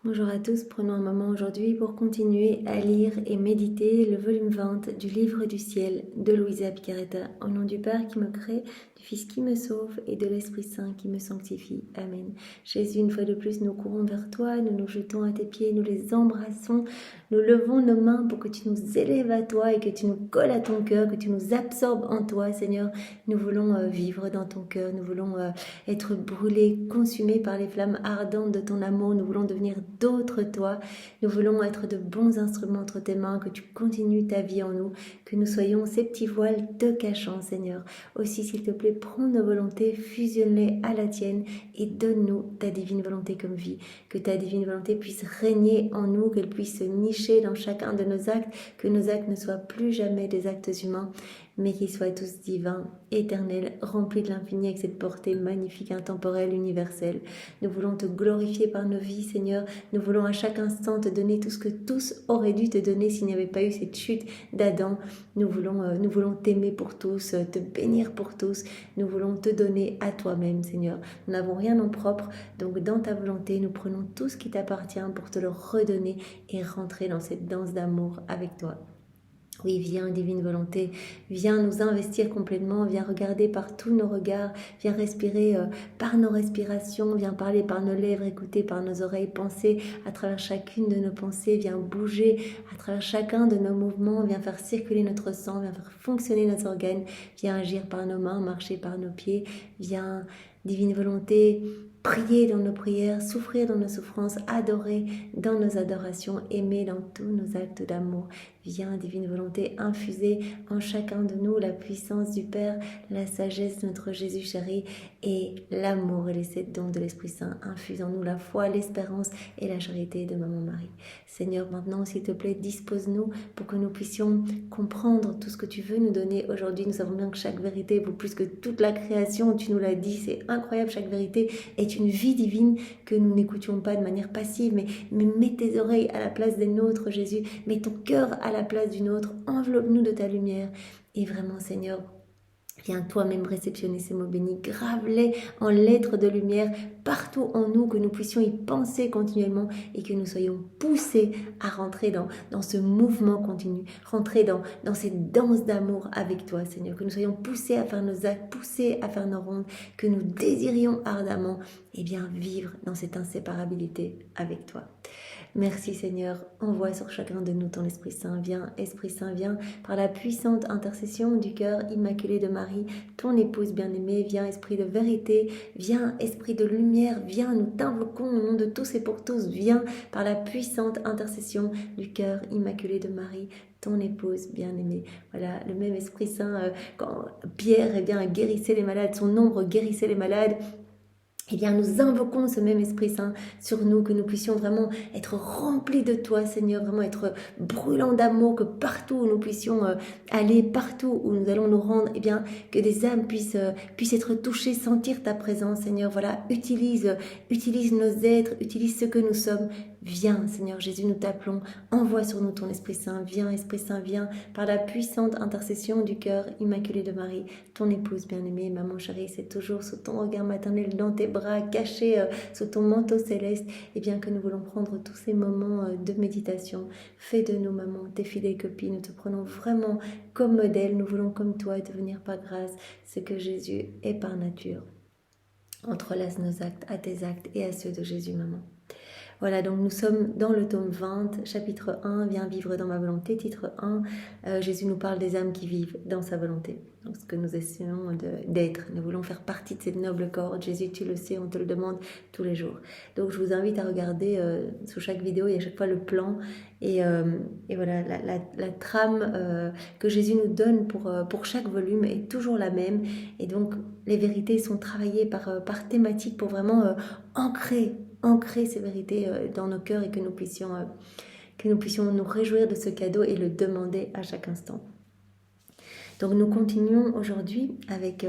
Bonjour à tous, prenons un moment aujourd'hui pour continuer à lire et méditer le volume 20 du Livre du Ciel de Louisa Piccarreta. Au nom du Père qui me crée, du Fils qui me sauve et de l'Esprit Saint qui me sanctifie. Amen. Jésus, une fois de plus, nous courons vers toi, nous nous jetons à tes pieds, nous les embrassons, nous levons nos mains pour que tu nous élèves à toi et que tu nous colles à ton cœur, que tu nous absorbes en toi, Seigneur. Nous voulons vivre dans ton cœur, nous voulons être brûlés, consumés par les flammes ardentes de ton amour, nous voulons devenir d'autres toi. Nous voulons être de bons instruments entre tes mains, que tu continues ta vie en nous, que nous soyons ces petits voiles te cachant, Seigneur. Aussi, s'il te plaît, prends nos volontés, fusionne-les à la tienne et donne-nous ta divine volonté comme vie. Que ta divine volonté puisse régner en nous, qu'elle puisse se nicher dans chacun de nos actes, que nos actes ne soient plus jamais des actes humains, mais qu'ils soient tous divins, éternels, remplis de l'infini avec cette portée magnifique, intemporelle, universelle. Nous voulons te glorifier par nos vies, Seigneur. Nous voulons à chaque instant te donner tout ce que tous auraient dû te donner s'il n'y avait pas eu cette chute d'Adam. Nous voulons t'aimer pour tous, te bénir pour tous. Nous voulons te donner à toi-même, Seigneur. Nous n'avons rien en propre, donc dans ta volonté, nous prenons tout ce qui t'appartient pour te le redonner et rentrer dans cette danse d'amour avec toi. Oui, viens, divine volonté, viens nous investir complètement, viens regarder par tous nos regards, viens respirer par nos respirations, viens parler par nos lèvres, écouter par nos oreilles, penser à travers chacune de nos pensées, viens bouger à travers chacun de nos mouvements, viens faire circuler notre sang, viens faire fonctionner nos organes, viens agir par nos mains, marcher par nos pieds, viens, divine volonté, prier dans nos prières, souffrir dans nos souffrances, adorer dans nos adorations, aimer dans tous nos actes d'amour. Viens, divine volonté, infuser en chacun de nous la puissance du Père, la sagesse de notre Jésus chéri et l'amour et les 7 dons de l'Esprit Saint. Infuse en nous la foi, l'espérance et la charité de Maman Marie. Seigneur, maintenant, s'il te plaît, dispose-nous pour que nous puissions comprendre tout ce que tu veux nous donner aujourd'hui. Nous savons bien que chaque vérité vaut plus que toute la création. Tu nous l'as dit, c'est incroyable, chaque vérité est une vie divine que nous n'écoutions pas de manière passive, mais mets tes oreilles à la place des nôtres, Jésus, mets ton cœur à la place d'une autre, enveloppe-nous de ta lumière. Et vraiment, Seigneur, viens toi-même réceptionner ces mots bénis, grave-les en lettres de lumière partout en nous, que nous puissions y penser continuellement et que nous soyons poussés à rentrer dans ce mouvement continu, rentrer dans cette danse d'amour avec toi, Seigneur, que nous soyons poussés à faire nos actes, poussés à faire nos rondes, que nous désirions ardemment vivre dans cette inséparabilité avec toi. Merci Seigneur, envoie sur chacun de nous ton Esprit Saint. Viens, Esprit Saint, viens par la puissante intercession du cœur immaculé de Marie, ton épouse bien-aimée. Viens, Esprit de vérité, viens, Esprit de lumière, viens, nous t'invoquons au nom de tous et pour tous. Viens par la puissante intercession du cœur immaculé de Marie, ton épouse bien-aimée. Voilà, le même Esprit Saint, quand Pierre guérissait les malades, son ombre guérissait les malades, nous invoquons ce même Esprit Saint sur nous, que nous puissions vraiment être remplis de toi, Seigneur, vraiment être brûlants d'amour, que partout où nous puissions aller, partout où nous allons nous rendre, que des âmes puissent être touchées, sentir ta présence, Seigneur. Voilà, utilise nos êtres, utilise ce que nous sommes. Viens, Seigneur Jésus, nous t'appelons, envoie sur nous ton Esprit Saint. Viens, Esprit Saint, viens, par la puissante intercession du cœur immaculé de Marie, ton épouse bien-aimée, maman chérie, c'est toujours sous ton regard maternel, dans tes bras, caché sous ton manteau céleste, que nous voulons prendre tous ces moments de méditation. Fais de nous, maman, tes fidèles copines, nous te prenons vraiment comme modèle, nous voulons comme toi devenir par grâce ce que Jésus est par nature. Entrelace nos actes à tes actes et à ceux de Jésus, maman. Voilà, donc nous sommes dans le tome 20, chapitre 1, Viens vivre dans ma volonté, titre 1. Jésus nous parle des âmes qui vivent dans sa volonté. Donc ce que nous essayons d'être, nous voulons faire partie de cette noble corde. Jésus, tu le sais, on te le demande tous les jours. Donc je vous invite à regarder sous chaque vidéo, il y a à chaque fois le plan et voilà, la trame que Jésus nous donne pour chaque volume est toujours la même. Et donc les vérités sont travaillées par thématique pour vraiment ancrer ces vérités dans nos cœurs et que nous puissions nous réjouir de ce cadeau et le demander à chaque instant. Donc nous continuons aujourd'hui avec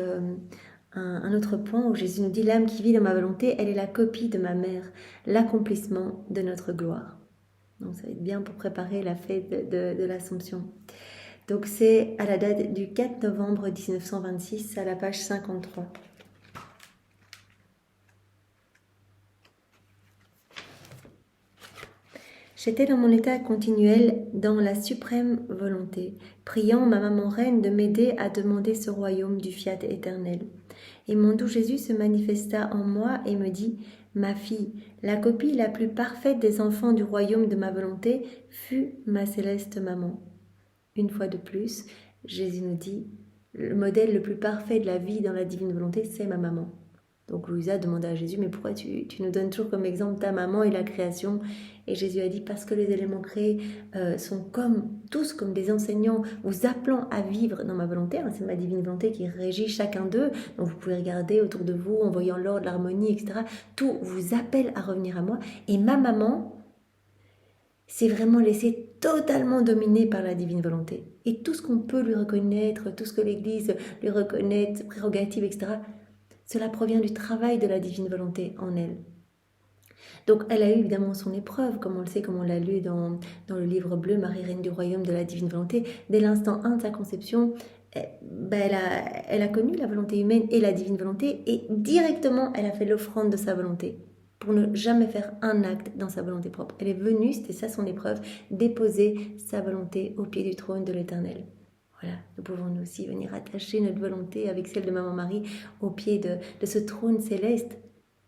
un autre point où Jésus nous dit « L'âme qui vit dans ma volonté, elle est la copie de ma mère, l'accomplissement de notre gloire. » Donc ça va être bien pour préparer la fête de l'Assomption. Donc c'est à la date du 4 novembre 1926 à la page 53. J'étais dans mon état continuel, dans la suprême volonté, priant ma maman reine de m'aider à demander ce royaume du fiat éternel. Et mon doux Jésus se manifesta en moi et me dit, « Ma fille, la copie la plus parfaite des enfants du royaume de ma volonté fut ma céleste maman. » Une fois de plus, Jésus nous dit, le modèle le plus parfait de la vie dans la divine volonté, c'est ma maman. Donc Louisa demanda à Jésus, mais pourquoi tu nous donnes toujours comme exemple ta maman et la création? Et Jésus a dit, parce que les éléments créés sont tous comme des enseignants, vous appelant à vivre dans ma volonté. C'est ma divine volonté qui régit chacun d'eux. Donc vous pouvez regarder autour de vous en voyant l'ordre, l'harmonie, etc. Tout vous appelle à revenir à moi. Et ma maman s'est vraiment laissée totalement dominée par la divine volonté. Et tout ce qu'on peut lui reconnaître, tout ce que l'Église lui reconnaît, ses prérogatives, etc., cela provient du travail de la divine volonté en elle. Donc elle a eu évidemment son épreuve, comme on le sait, comme on l'a lu dans le livre bleu, Marie Reine du Royaume de la divine volonté. Dès l'instant 1 de sa conception, elle a connu la volonté humaine et la divine volonté, et directement elle a fait l'offrande de sa volonté, pour ne jamais faire un acte dans sa volonté propre. Elle est venue, c'était ça son épreuve, déposer sa volonté au pied du trône de l'Éternel. Voilà, nous pouvons nous aussi venir attacher notre volonté avec celle de Maman Marie au pied de ce trône céleste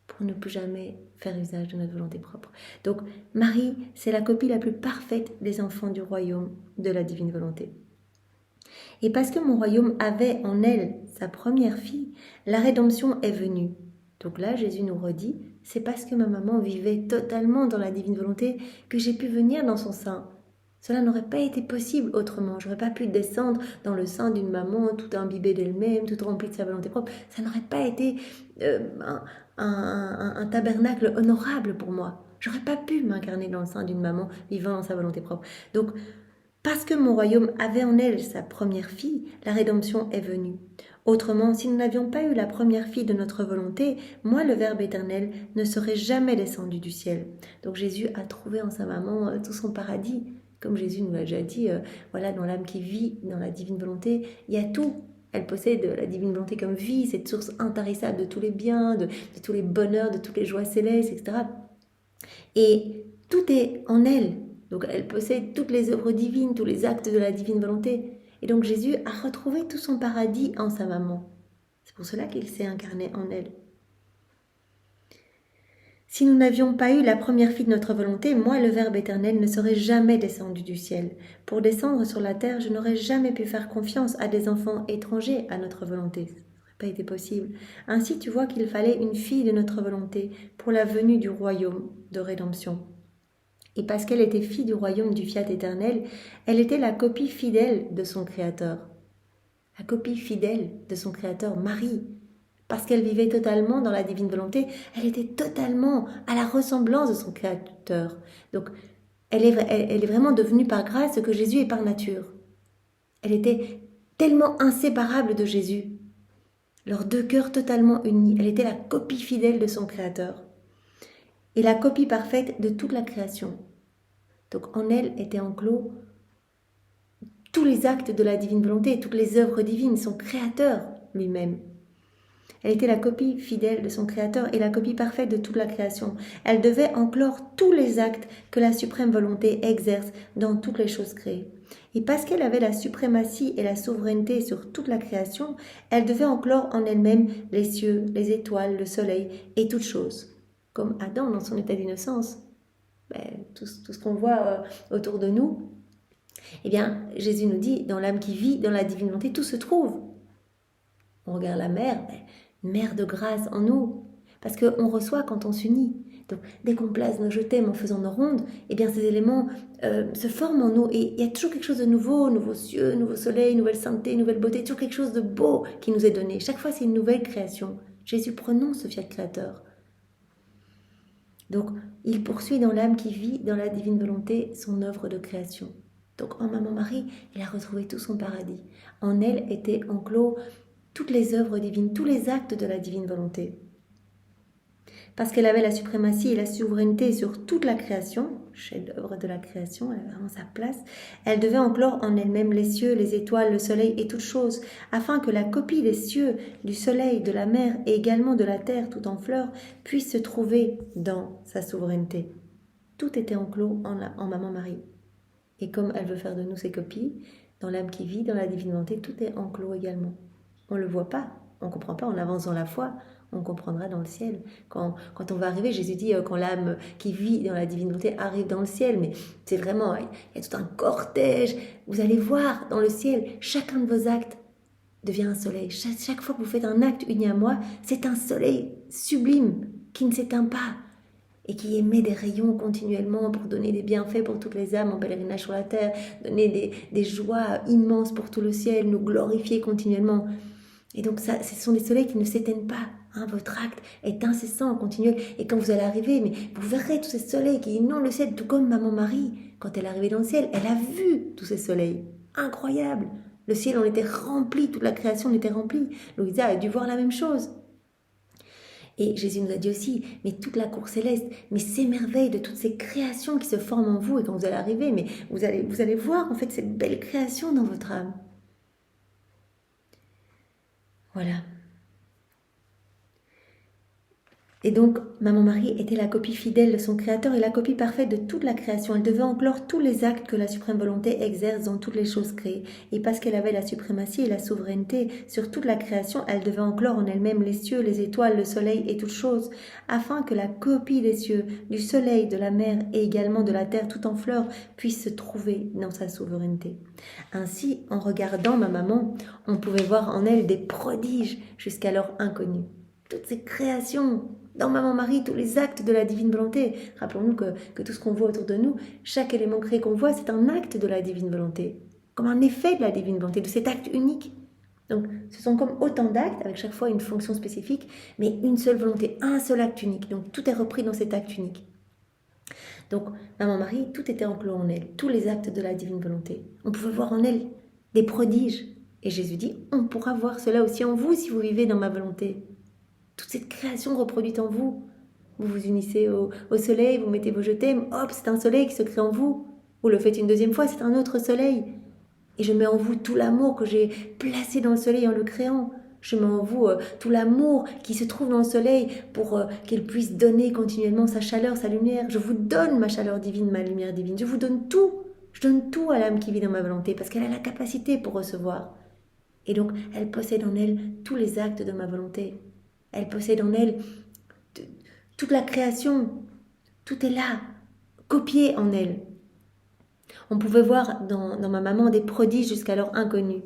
pour ne plus jamais faire usage de notre volonté propre. Donc Marie, c'est la copie la plus parfaite des enfants du royaume de la divine volonté. Et parce que mon royaume avait en elle sa première fille, la rédemption est venue. Donc là, Jésus nous redit, c'est parce que ma maman vivait totalement dans la divine volonté que j'ai pu venir dans son sein. Cela n'aurait pas été possible autrement. Je n'aurais pas pu descendre dans le sein d'une maman tout imbibée d'elle-même, tout remplie de sa volonté propre. Ça n'aurait pas été un tabernacle honorable pour moi. J'aurais pas pu m'incarner dans le sein d'une maman vivant dans sa volonté propre. Donc, parce que mon royaume avait en elle sa première fille, la rédemption est venue. Autrement, si nous n'avions pas eu la première fille de notre volonté, moi, le Verbe éternel, ne serait jamais descendu du ciel. Donc Jésus a trouvé en sa maman tout son paradis. Comme Jésus nous l'a déjà dit, voilà, dans l'âme qui vit dans la divine volonté, il y a tout. Elle possède la divine volonté comme vie, cette source intarissable de tous les biens, de tous les bonheurs, de toutes les joies célestes, etc. Et tout est en elle. Donc elle possède toutes les œuvres divines, tous les actes de la divine volonté. Et donc Jésus a retrouvé tout son paradis en sa maman. C'est pour cela qu'il s'est incarné en elle. Si nous n'avions pas eu la première fille de notre volonté, moi, le Verbe éternel, ne serais jamais descendu du ciel. Pour descendre sur la terre, je n'aurais jamais pu faire confiance à des enfants étrangers à notre volonté. Ça n'aurait pas été possible. Ainsi, tu vois qu'il fallait une fille de notre volonté pour la venue du royaume de rédemption. Et parce qu'elle était fille du royaume du fiat éternel, elle était la copie fidèle de son Créateur. La copie fidèle de son Créateur, Marie. Parce qu'elle vivait totalement dans la divine volonté, elle était totalement à la ressemblance de son Créateur. Donc, elle est vraiment devenue par grâce ce que Jésus est par nature. Elle était tellement inséparable de Jésus. Leurs deux cœurs totalement unis. Elle était la copie fidèle de son Créateur. Et la copie parfaite de toute la création. Donc, en elle étaient enclos tous les actes de la divine volonté, toutes les œuvres divines, son Créateur lui-même. Elle était la copie fidèle de son Créateur et la copie parfaite de toute la création. Elle devait enclore tous les actes que la suprême volonté exerce dans toutes les choses créées. Et parce qu'elle avait la suprématie et la souveraineté sur toute la création, elle devait enclore en elle-même les cieux, les étoiles, le soleil et toutes choses. Comme Adam dans son état d'innocence, tout ce qu'on voit autour de nous, eh bien, Jésus nous dit, dans l'âme qui vit, dans la divine volonté, tout se trouve. On regarde la mer, mer de grâce en nous, parce qu'on reçoit quand on s'unit. Donc, dès qu'on place nos je t'aime en faisant nos rondes, eh bien, ces éléments se forment en nous, et il y a toujours quelque chose de nouveau, nouveaux cieux, nouveau soleil, nouvelle sainteté, nouvelle beauté, toujours quelque chose de beau qui nous est donné. Chaque fois, c'est une nouvelle création. Jésus prononce ce fiat créateur. Donc, il poursuit dans l'âme qui vit dans la divine volonté son œuvre de création. Donc, en Maman Marie, il a retrouvé tout son paradis. En elle étaient enclos toutes les œuvres divines, tous les actes de la divine volonté. Parce qu'elle avait la suprématie et la souveraineté sur toute la création, chef-d'œuvre de la création, elle avait vraiment sa place, elle devait enclore en elle-même les cieux, les étoiles, le soleil et toutes choses, afin que la copie des cieux, du soleil, de la mer et également de la terre tout en fleurs puisse se trouver dans sa souveraineté. tout était enclos en Maman Marie. Et comme elle veut faire de nous ses copies, dans l'âme qui vit, dans la divine volonté, tout est enclos également. On ne le voit pas, on ne comprend pas, on avance dans la foi, on comprendra dans le ciel. Quand on va arriver, Jésus dit, quand l'âme qui vit dans la divine volonté arrive dans le ciel, mais c'est vraiment, il y a tout un cortège, vous allez voir dans le ciel, chacun de vos actes devient un soleil. Chaque fois que vous faites un acte uni à moi, c'est un soleil sublime qui ne s'éteint pas et qui émet des rayons continuellement pour donner des bienfaits pour toutes les âmes en pèlerinage sur la terre, donner des joies immenses pour tout le ciel, nous glorifier continuellement. Et donc ça, ce sont des soleils qui ne s'éteignent pas. Hein, votre acte est incessant, continuel. Et quand vous allez arriver, mais vous verrez tous ces soleils qui inondent le ciel, tout comme Maman Marie, quand elle est arrivée dans le ciel, elle a vu tous ces soleils. Incroyable. Le ciel en était rempli, toute la création en était remplie. Louisa a dû voir la même chose. Et Jésus nous a dit aussi, mais toute la cour céleste, mais s'émerveille de toutes ces créations qui se forment en vous. Et quand vous allez arriver, mais vous allez voir en fait cette belle création dans votre âme. Voilà. Et donc, Maman Marie était la copie fidèle de son Créateur et la copie parfaite de toute la création. Elle devait enclore tous les actes que la suprême volonté exerce dans toutes les choses créées. Et parce qu'elle avait la suprématie et la souveraineté sur toute la création, elle devait enclore en elle-même les cieux, les étoiles, le soleil et toutes choses, afin que la copie des cieux, du soleil, de la mer et également de la terre tout en fleurs puisse se trouver dans sa souveraineté. Ainsi, en regardant ma maman, on pouvait voir en elle des prodiges jusqu'alors inconnus. Toutes ces créations, dans Maman Marie, tous les actes de la divine volonté. Rappelons-nous que tout ce qu'on voit autour de nous, chaque élément créé qu'on voit, c'est un acte de la divine volonté, comme un effet de la divine volonté, de cet acte unique. Donc, ce sont comme autant d'actes, avec chaque fois une fonction spécifique, mais une seule volonté, un seul acte unique. Donc, tout est repris dans cet acte unique. Donc, Maman Marie, tout était enclos en elle, tous les actes de la divine volonté. On pouvait voir en elle des prodiges. Et Jésus dit, on pourra voir cela aussi en vous si vous vivez dans ma volonté. Toute cette création reproduite en vous. Vous vous unissez au soleil, vous mettez vos je t'aime, hop, c'est un soleil qui se crée en vous. Vous le faites une deuxième fois, c'est un autre soleil. Et je mets en vous tout l'amour que j'ai placé dans le soleil en le créant. Je mets en vous tout l'amour qui se trouve dans le soleil pour qu'il puisse donner continuellement sa chaleur, sa lumière. Je vous donne ma chaleur divine, ma lumière divine. Je vous donne tout. Je donne tout à l'âme qui vit dans ma volonté parce qu'elle a la capacité pour recevoir. Et donc, elle possède en elle tous les actes de ma volonté. Elle possède en elle toute la création. Tout est là, copié en elle. On pouvait voir dans ma maman des prodiges jusqu'alors inconnus.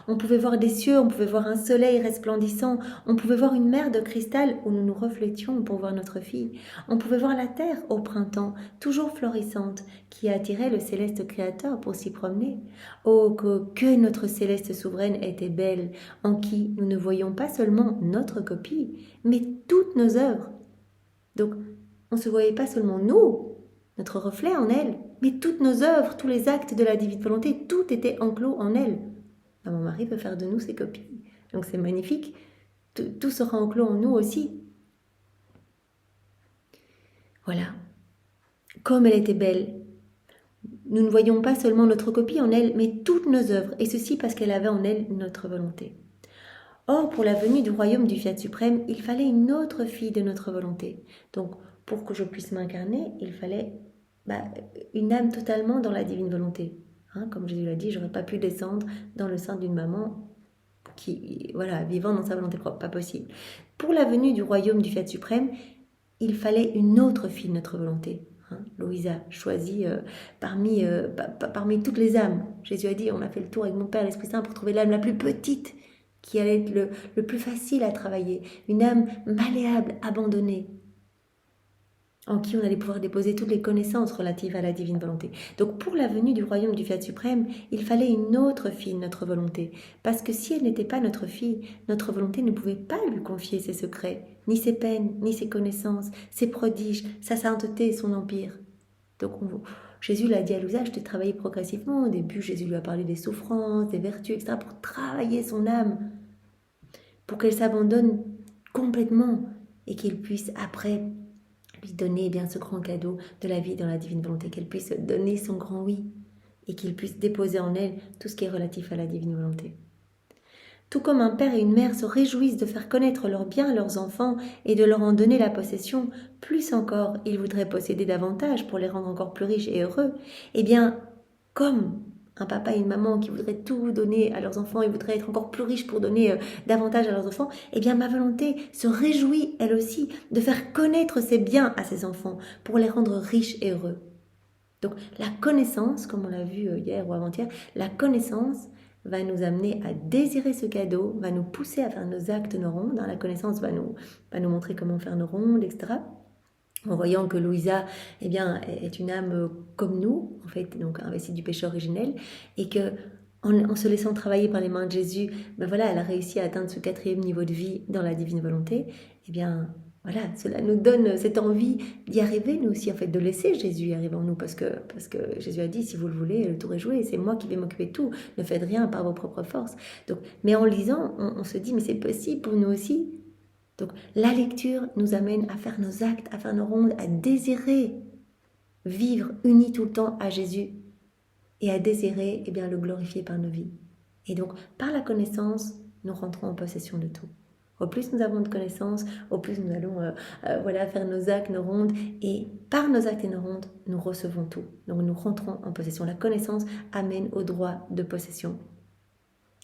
On pouvait voir des cieux, on pouvait voir un soleil resplendissant, on pouvait voir une mer de cristal où nous nous reflétions pour voir notre fille. On pouvait voir la terre au printemps, toujours florissante, qui attirait le céleste créateur pour s'y promener. Oh, que notre céleste souveraine était belle, en qui nous ne voyions pas seulement notre copie, mais toutes nos œuvres. Donc, on ne se voyait pas seulement nous, notre reflet en elle, mais toutes nos œuvres, tous les actes de la divine volonté, tout était enclos en elle. Maman Marie peut faire de nous ses copies. Donc c'est magnifique. Tout sera enclos en nous aussi. Voilà. Comme elle était belle. Nous ne voyons pas seulement notre copie en elle, mais toutes nos œuvres, et ceci parce qu'elle avait en elle notre volonté. Or, pour la venue du royaume du Fiat suprême, il fallait une autre fille de notre volonté. Donc, pour que je puisse m'incarner, il fallait une âme totalement dans la divine volonté. Hein, comme Jésus l'a dit, je n'aurais pas pu descendre dans le sein d'une maman qui, vivant dans sa volonté propre, pas possible. Pour la venue du royaume du Fiat suprême, il fallait une autre fille de notre volonté. Hein, Louisa, choisie parmi toutes les âmes. Jésus a dit, on a fait le tour avec mon Père, l'Esprit Saint, pour trouver l'âme la plus petite, qui allait être le plus facile à travailler. Une âme malléable, abandonnée, en qui on allait pouvoir déposer toutes les connaissances relatives à la divine volonté. Donc pour la venue du royaume du Fiat suprême, il fallait une autre fille de notre volonté, parce que si elle n'était pas notre fille, notre volonté ne pouvait pas lui confier ses secrets, ni ses peines, ni ses connaissances, ses prodiges, sa sainteté et son empire. Donc Jésus l'a dit à Louisa, je t'ai travaillé progressivement. Au début, Jésus lui a parlé des souffrances, des vertus, etc., pour travailler son âme, pour qu'elle s'abandonne complètement et qu'il puisse après lui donner ce grand cadeau de la vie dans la divine volonté, qu'elle puisse donner son grand oui et qu'il puisse déposer en elle tout ce qui est relatif à la divine volonté. Tout comme un père et une mère se réjouissent de faire connaître leurs biens à leurs enfants et de leur en donner la possession, plus encore ils voudraient posséder davantage pour les rendre encore plus riches et heureux. Eh bien, comme un papa et une maman qui voudraient tout donner à leurs enfants, ils voudraient être encore plus riches pour donner davantage à leurs enfants, eh bien ma volonté se réjouit elle aussi de faire connaître ses biens à ses enfants pour les rendre riches et heureux. Donc la connaissance, comme on l'a vu hier ou avant-hier, la connaissance va nous amener à désirer ce cadeau, va nous pousser à faire nos actes, nos rondes. La connaissance va nous montrer comment faire nos rondes, etc. En voyant que Louisa eh bien, est une âme comme nous, en fait, donc investie du péché originel, et que en se laissant travailler par les mains de Jésus, ben voilà, elle a réussi à atteindre ce 4e niveau de vie dans la divine volonté. Eh bien, voilà, cela nous donne cette envie d'y arriver, nous aussi, en fait, de laisser Jésus y arriver en nous, parce que Jésus a dit, si vous le voulez, le tour est joué, c'est moi qui vais m'occuper de tout, ne faites rien par vos propres forces. Donc, mais en lisant, on se dit, mais c'est possible pour nous aussi. Donc, la lecture nous amène à faire nos actes, à faire nos rondes, à désirer vivre unis tout le temps à Jésus et à désirer eh bien, le glorifier par nos vies. Et donc, par la connaissance, nous rentrons en possession de tout. Au plus nous avons de connaissances, au plus nous allons voilà, faire nos actes, nos rondes. Et par nos actes et nos rondes, nous recevons tout. Donc nous rentrons en possession. La connaissance amène au droit de possession,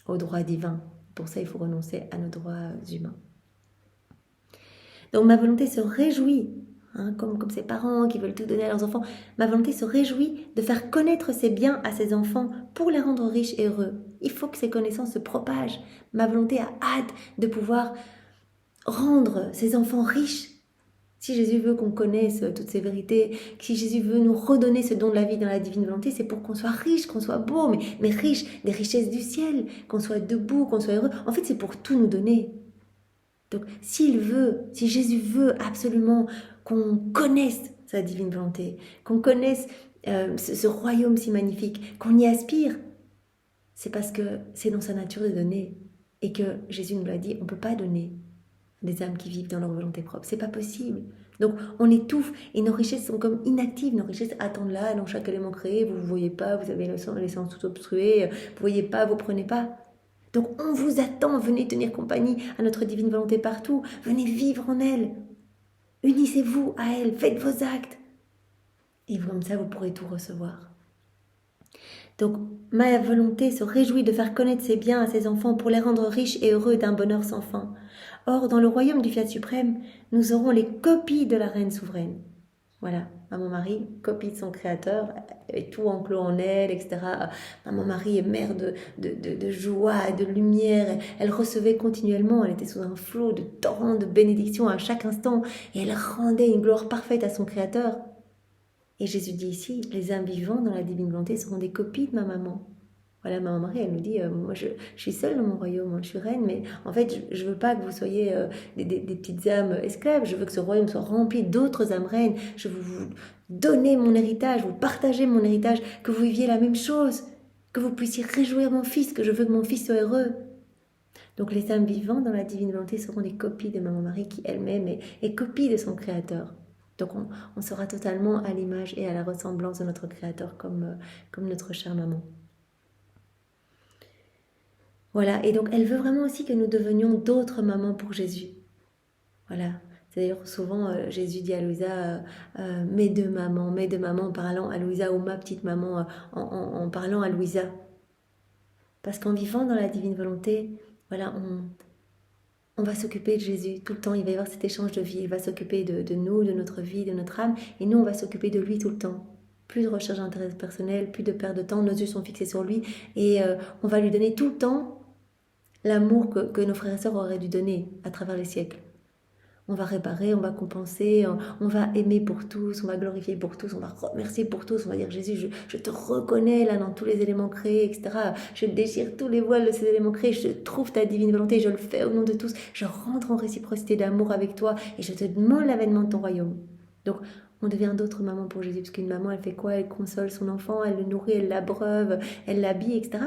au droit divin. Pour ça, il faut renoncer à nos droits humains. Donc ma volonté se réjouit, comme ses parents qui veulent tout donner à leurs enfants, ma volonté se réjouit de faire connaître ses biens à ses enfants pour les rendre riches et heureux. Il faut que ces connaissances se propagent. Ma volonté a hâte de pouvoir rendre ses enfants riches. Si Jésus veut qu'on connaisse toutes ces vérités, si Jésus veut nous redonner ce don de la vie dans la divine volonté, c'est pour qu'on soit riche, qu'on soit beau, mais riche des richesses du ciel, qu'on soit debout, qu'on soit heureux. En fait, c'est pour tout nous donner. Donc, si Jésus veut absolument qu'on connaisse sa divine volonté, qu'on connaisse ce royaume si magnifique, qu'on y aspire, c'est parce que c'est dans sa nature de donner. Et que Jésus nous l'a dit, on ne peut pas donner des âmes qui vivent dans leur volonté propre. C'est pas possible. Donc, on étouffe et nos richesses sont comme inactives. Nos richesses attendent là, dans chaque élément créé. Vous ne voyez pas, vous avez les sens tout obstrués, vous ne voyez pas, vous ne prenez pas. Donc on vous attend, venez tenir compagnie à notre divine volonté partout, venez vivre en elle, unissez-vous à elle, faites vos actes, et comme ça vous pourrez tout recevoir. Donc ma volonté se réjouit de faire connaître ses biens à ses enfants pour les rendre riches et heureux d'un bonheur sans fin. Or, dans le royaume du Fiat suprême, nous aurons les copies de la reine souveraine. Voilà, Maman Marie, copie de son créateur, et tout enclos en elle, etc. Maman Marie est mère de joie, de lumière. Elle recevait continuellement, elle était sous un flot de torrents de bénédictions à chaque instant, et elle rendait une gloire parfaite à son créateur. Et Jésus dit ici, les âmes vivants dans la divine volonté seront des copies de ma maman. Voilà, Maman Marie, elle nous dit, moi je suis seule dans mon royaume, je suis reine, mais en fait, je ne veux pas que vous soyez des petites âmes esclaves, je veux que ce royaume soit rempli d'autres âmes reines, je veux vous donner mon héritage, vous partager mon héritage, que vous viviez la même chose, que vous puissiez réjouir mon fils, que je veux que mon fils soit heureux. Donc les âmes vivantes dans la divine volonté seront des copies de Maman Marie qui elle-même est copie de son Créateur. Donc on sera totalement à l'image et à la ressemblance de notre Créateur comme notre chère maman. Voilà, et donc elle veut vraiment aussi que nous devenions d'autres mamans pour Jésus. Voilà, c'est-à-dire souvent Jésus dit à Louisa, mes deux mamans en parlant à Louisa, ou ma petite maman en parlant à Louisa. Parce qu'en vivant dans la divine volonté, voilà, on va s'occuper de Jésus tout le temps, il va y avoir cet échange de vie, il va s'occuper de nous, de notre vie, de notre âme, et nous on va s'occuper de lui tout le temps. Plus de recherche d'intérêt personnel, plus de perte de temps, nos yeux sont fixés sur lui, et on va lui donner tout le temps l'amour que nos frères et sœurs auraient dû donner à travers les siècles. On va réparer, on va compenser, on va aimer pour tous, on va glorifier pour tous, on va remercier pour tous, on va dire Jésus, je te reconnais là dans tous les éléments créés, etc. Je déchire tous les voiles de ces éléments créés, je trouve ta divine volonté, je le fais au nom de tous, je rentre en réciprocité d'amour avec toi et je te demande l'avènement de ton royaume. Donc, on devient d'autres mamans pour Jésus, parce qu'une maman, elle fait quoi? Elle console son enfant, elle le nourrit, elle l'abreuve, elle l'habille, etc.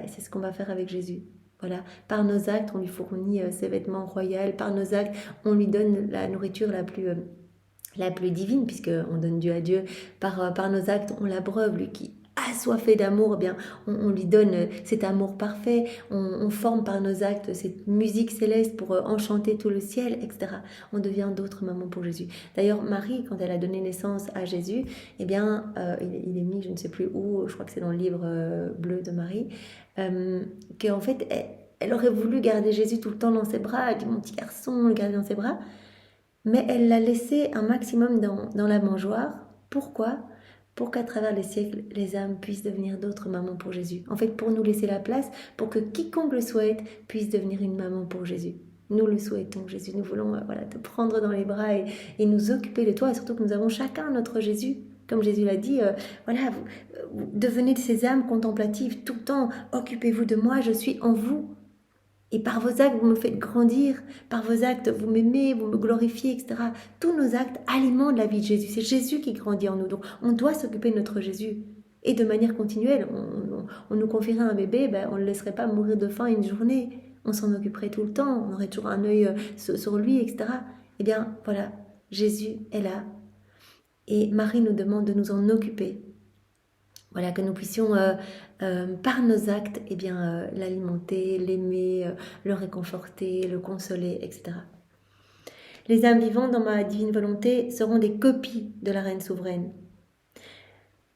C'est ce qu'on va faire avec Jésus. Voilà, par nos actes, on lui fournit ses vêtements royaux, par nos actes, on lui donne la nourriture la plus divine, puisqu'on donne Dieu à Dieu. Par nos actes, on l'abreuve, lui qui assoiffé d'amour, eh bien, on lui donne cet amour parfait, on forme par nos actes cette musique céleste pour enchanter tout le ciel, etc. On devient d'autres mamans pour Jésus. D'ailleurs, Marie, quand elle a donné naissance à Jésus, eh bien, il est mis, je ne sais plus où, je crois que c'est dans le livre bleu de Marie, qu'en fait, elle aurait voulu garder Jésus tout le temps dans ses bras, elle dit mon petit garçon, le garder dans ses bras, mais elle l'a laissé un maximum dans la mangeoire. Pourquoi ? Pour qu'à travers les siècles, les âmes puissent devenir d'autres mamans pour Jésus. En fait, pour nous laisser la place, pour que quiconque le souhaite puisse devenir une maman pour Jésus. Nous le souhaitons, Jésus. Nous voulons te prendre dans les bras et nous occuper de toi. Et surtout que nous avons chacun notre Jésus. Comme Jésus l'a dit, vous devenez de ces âmes contemplatives tout le temps. Occupez-vous de moi, je suis en vous. Et par vos actes, vous me faites grandir. Par vos actes, vous m'aimez, vous me glorifiez, etc. Tous nos actes alimentent la vie de Jésus. C'est Jésus qui grandit en nous. Donc, on doit s'occuper de notre Jésus. Et de manière continuelle, on nous confierait un bébé, on ne le laisserait pas mourir de faim une journée. On s'en occuperait tout le temps. On aurait toujours un œil sur lui, etc. Eh bien, voilà, Jésus est là. Et Marie nous demande de nous en occuper. Voilà, que nous puissions, par nos actes, l'alimenter, l'aimer, le réconforter, le consoler, etc. Les âmes vivantes dans ma divine volonté seront des copies de la Reine souveraine.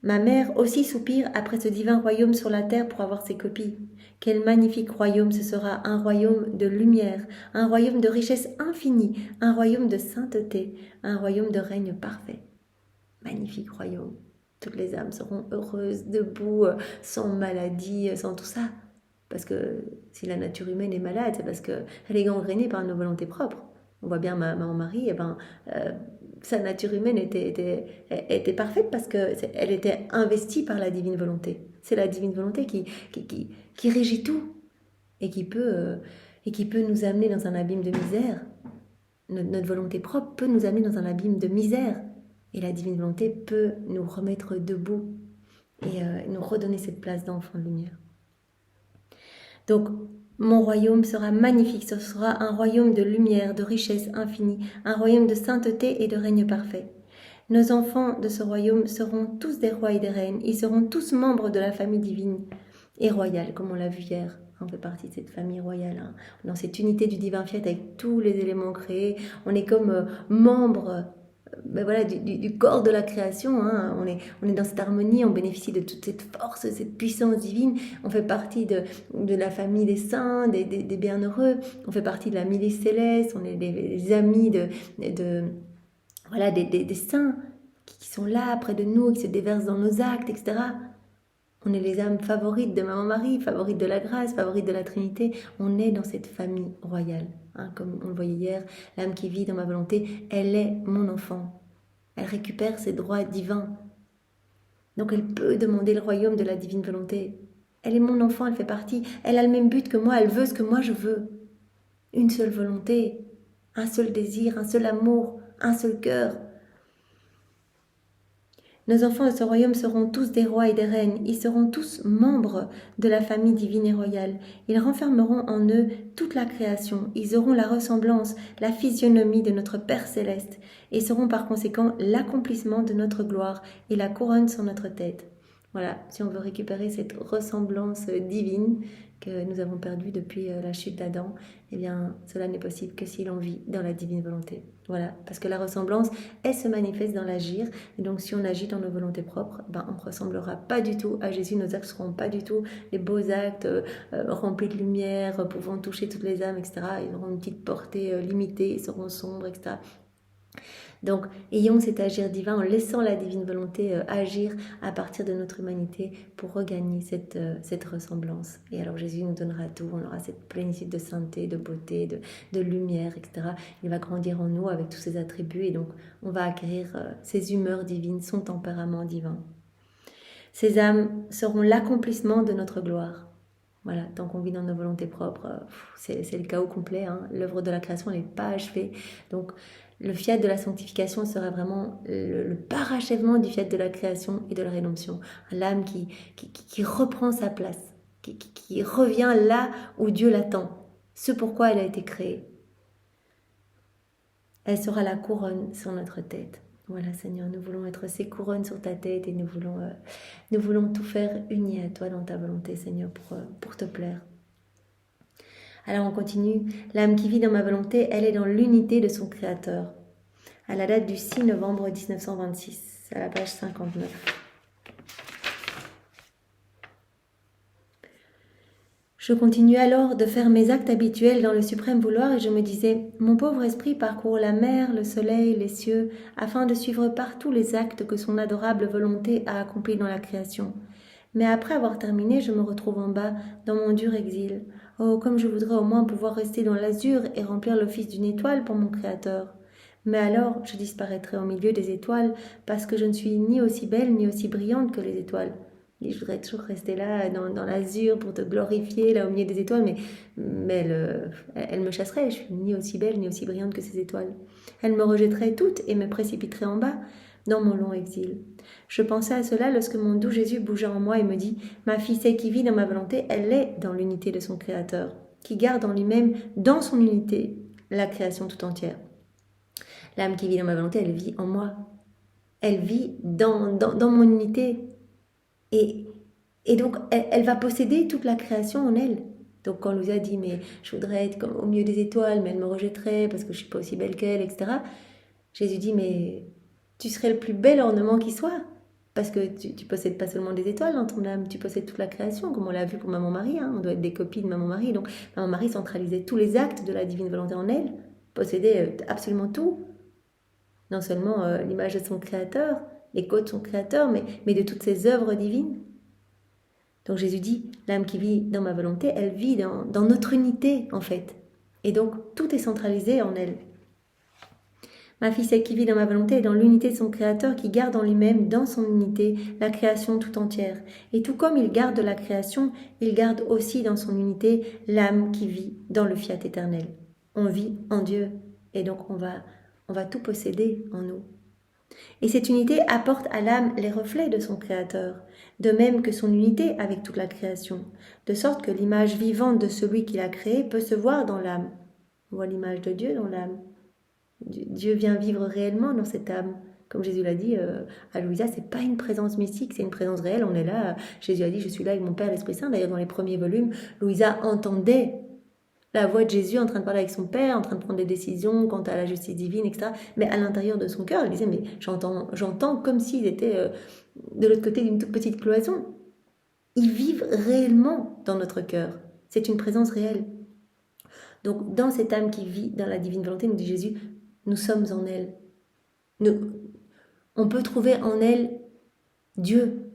Ma mère aussi soupire après ce divin royaume sur la terre pour avoir ses copies. Quel magnifique royaume ce sera, un royaume de lumière, un royaume de richesse infinie, un royaume de sainteté, un royaume de règne parfait. Magnifique royaume. Toutes les âmes seront heureuses, debout, sans maladie, sans tout ça. Parce que si la nature humaine est malade, c'est parce qu'elle est gangrénée par nos volontés propres. On voit bien maman Marie, sa nature humaine était parfaite parce qu'elle était investie par la divine volonté. C'est la divine volonté qui régit tout et qui peut nous amener dans un abîme de misère. Notre volonté propre peut nous amener dans un abîme de misère. Et la divine volonté peut nous remettre debout et nous redonner cette place d'enfant de lumière. Donc, mon royaume sera magnifique, ce sera un royaume de lumière, de richesse infinie, un royaume de sainteté et de règne parfait. Nos enfants de ce royaume seront tous des rois et des reines, ils seront tous membres de la famille divine et royale, comme on l'a vu hier. On fait partie de cette famille royale, dans cette unité du divin fiat avec tous les éléments créés. On est comme membres du corps de la création, on est dans cette harmonie, on bénéficie de toute cette force, cette puissance divine, on fait partie de la famille des saints, des bienheureux, on fait partie de la milice céleste, on est les amis des saints qui sont là près de nous, qui se déversent dans nos actes, etc. On est les âmes favorites de Maman Marie, favorites de la grâce, favorites de la Trinité. On est dans cette famille royale. Comme on le voyait hier, l'âme qui vit dans ma volonté, elle est mon enfant. Elle récupère ses droits divins. Donc elle peut demander le royaume de la divine volonté. Elle est mon enfant, elle fait partie. Elle a le même but que moi, elle veut ce que moi je veux. Une seule volonté, un seul désir, un seul amour, un seul cœur. Nos enfants de ce royaume seront tous des rois et des reines, ils seront tous membres de la famille divine et royale. Ils renfermeront en eux toute la création, ils auront la ressemblance, la physionomie de notre Père céleste, et seront par conséquent l'accomplissement de notre gloire et la couronne sur notre tête. Voilà, si on veut récupérer cette ressemblance divine que nous avons perdue depuis la chute d'Adam, eh bien, cela n'est possible que si l'on vit dans la divine volonté. Voilà, parce que la ressemblance, elle se manifeste dans l'agir. Et donc, si on agit dans nos volontés propres, on ne ressemblera pas du tout à Jésus. Nos actes ne seront pas du tout les beaux actes remplis de lumière, pouvant toucher toutes les âmes, etc. Ils auront une petite portée limitée, ils seront sombres, etc. Donc, ayons cet agir divin en laissant la divine volonté agir à partir de notre humanité pour regagner cette ressemblance. Et alors Jésus nous donnera tout, on aura cette plénitude de sainteté, de beauté, de lumière, etc. Il va grandir en nous avec tous ses attributs et donc on va acquérir ses humeurs divines, son tempérament divin. Ces âmes seront l'accomplissement de notre gloire. Voilà, tant qu'on vit dans nos volontés propres, c'est le chaos complet. L'œuvre de la création n'est pas achevée. Donc, le fiat de la sanctification sera vraiment le parachèvement du fiat de la création et de la rédemption. L'âme qui reprend sa place, qui revient là où Dieu l'attend, ce pourquoi elle a été créée. Elle sera la couronne sur notre tête. Voilà, Seigneur, nous voulons être ces couronnes sur ta tête et nous voulons tout faire uni à toi dans ta volonté, Seigneur, pour te plaire. Alors on continue. L'âme qui vit dans ma volonté, elle est dans l'unité de son Créateur. À la date du 6 novembre 1926, à la page 59. Je continuais alors de faire mes actes habituels dans le suprême vouloir et je me disais, mon pauvre esprit parcourt la mer, le soleil, les cieux, afin de suivre partout les actes que son adorable volonté a accomplis dans la création. Mais après avoir terminé, je me retrouve en bas, dans mon dur exil. Oh, comme je voudrais au moins pouvoir rester dans l'azur et remplir l'office d'une étoile pour mon Créateur. Mais alors, je disparaîtrai au milieu des étoiles, parce que je ne suis ni aussi belle ni aussi brillante que les étoiles. Et je voudrais toujours rester là, dans l'azur, pour te glorifier, là au milieu des étoiles, mais elle me chasserait, je suis ni aussi belle ni aussi brillante que ces étoiles. Elle me rejetterait toutes et me précipiterait en bas, dans mon long exil. Je pensais à cela lorsque mon doux Jésus bougea en moi et me dit « Ma fille, celle qui vit dans ma volonté, elle est dans l'unité de son Créateur, qui garde en lui-même, dans son unité, la création tout entière. L'âme qui vit dans ma volonté, elle vit en moi. Elle vit dans mon unité. Et donc, elle va posséder toute la création en elle. Donc, quand Louisa dit, mais je voudrais être comme au milieu des étoiles, mais elle me rejetterait parce que je ne suis pas aussi belle qu'elle, etc. Jésus dit, mais tu serais le plus bel ornement qui soit. Parce que tu possèdes pas seulement des étoiles dans ton âme, tu possèdes toute la création, comme on l'a vu pour Maman-Marie. Hein. On doit être des copies de Maman-Marie. Donc, Maman-Marie centralisait tous les actes de la divine volonté en elle, possédait absolument tout. Non seulement l'image de son Créateur, l'écho de son Créateur, mais de toutes ses œuvres divines. Donc Jésus dit, l'âme qui vit dans ma volonté, elle vit dans notre unité en fait. Et donc tout est centralisé en elle. Ma fille, celle qui vit dans ma volonté, est dans l'unité de son Créateur qui garde en lui-même, dans son unité, la création tout entière. Et tout comme il garde la création, il garde aussi dans son unité l'âme qui vit dans le fiat éternel. On vit en Dieu et donc on va tout posséder en nous. Et cette unité apporte à l'âme les reflets de son Créateur, de même que son unité avec toute la création, de sorte que l'image vivante de celui qui l'a créé peut se voir dans l'âme. On voit l'image de Dieu dans l'âme. Dieu vient vivre réellement dans cette âme. Comme Jésus l'a dit à Louisa, c'est pas une présence mystique, c'est une présence réelle. On est là. Jésus a dit, je suis là avec mon Père, l'Esprit Saint. D'ailleurs, dans les premiers volumes, Louisa entendait la voix de Jésus en train de parler avec son Père, en train de prendre des décisions quant à la justice divine, etc. Mais à l'intérieur de son cœur, elle disait, mais j'entends comme s'il était de l'autre côté d'une toute petite cloison. Ils vivent réellement dans notre cœur. C'est une présence réelle. Donc, dans cette âme qui vit dans la divine volonté, nous dit Jésus, nous sommes en elle. On peut trouver en elle Dieu.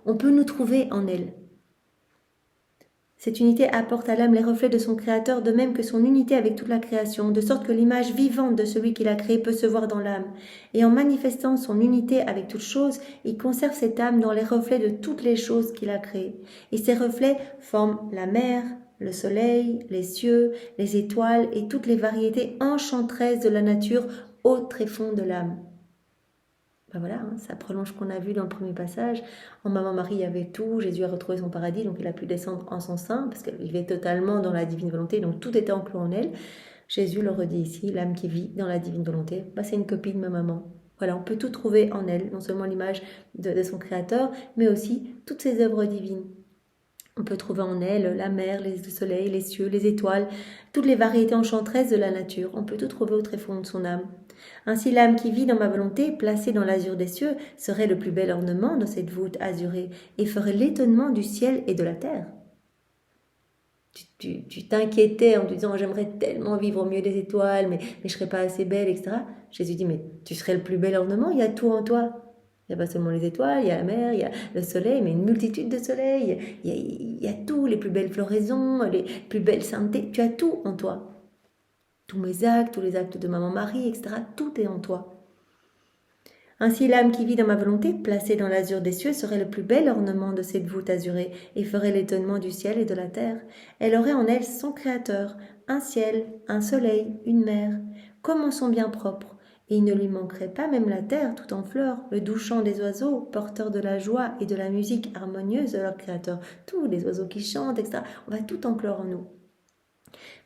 On peut nous trouver en elle. Cette unité apporte à l'âme les reflets de son Créateur, de même que son unité avec toute la création, de sorte que l'image vivante de celui qui l'a créé peut se voir dans l'âme. Et en manifestant son unité avec toute chose, il conserve cette âme dans les reflets de toutes les choses qu'il a créées. Et ces reflets forment la mer, le soleil, les cieux, les étoiles et toutes les variétés enchanteresses de la nature au tréfonds de l'âme. Ben voilà, hein, ça prolonge ce qu'on a vu dans le premier passage. En Maman-Marie, il y avait tout. Jésus a retrouvé son paradis, donc il a pu descendre en son sein, parce qu'elle vivait totalement dans la divine volonté, donc tout était enclos en elle. Jésus le redit ici, l'âme qui vit dans la divine volonté, ben c'est une copie de ma maman. Voilà, on peut tout trouver en elle, non seulement l'image de son Créateur, mais aussi toutes ses œuvres divines. On peut trouver en elle la mer, le soleil, les cieux, les étoiles, toutes les variétés enchanteresses de la nature. On peut tout trouver au tréfonds de son âme. Ainsi, l'âme qui vit dans ma volonté, placée dans l'azur des cieux, serait le plus bel ornement de cette voûte azurée et ferait l'étonnement du ciel et de la terre. Tu t'inquiétais en te disant « j'aimerais tellement vivre au milieu des étoiles, mais je ne serais pas assez belle, etc. » Jésus dit « mais tu serais le plus bel ornement, il y a tout en toi. » Il n'y a pas seulement les étoiles, il y a la mer, il y a le soleil, mais une multitude de soleils. Il y a tout, les plus belles floraisons, les plus belles saintetés. Tu as tout en toi. Tous mes actes, tous les actes de Maman-Marie, etc. Tout est en toi. Ainsi, l'âme qui vit dans ma volonté, placée dans l'azur des cieux, serait le plus bel ornement de cette voûte azurée et ferait l'étonnement du ciel et de la terre. Elle aurait en elle son Créateur, un ciel, un soleil, une mer, comme en son bien propre. Et il ne lui manquerait pas même la terre tout en fleurs, le doux chant des oiseaux, porteurs de la joie et de la musique harmonieuse de leur Créateur. Tous les oiseaux qui chantent, etc. On va tout enclore en nous.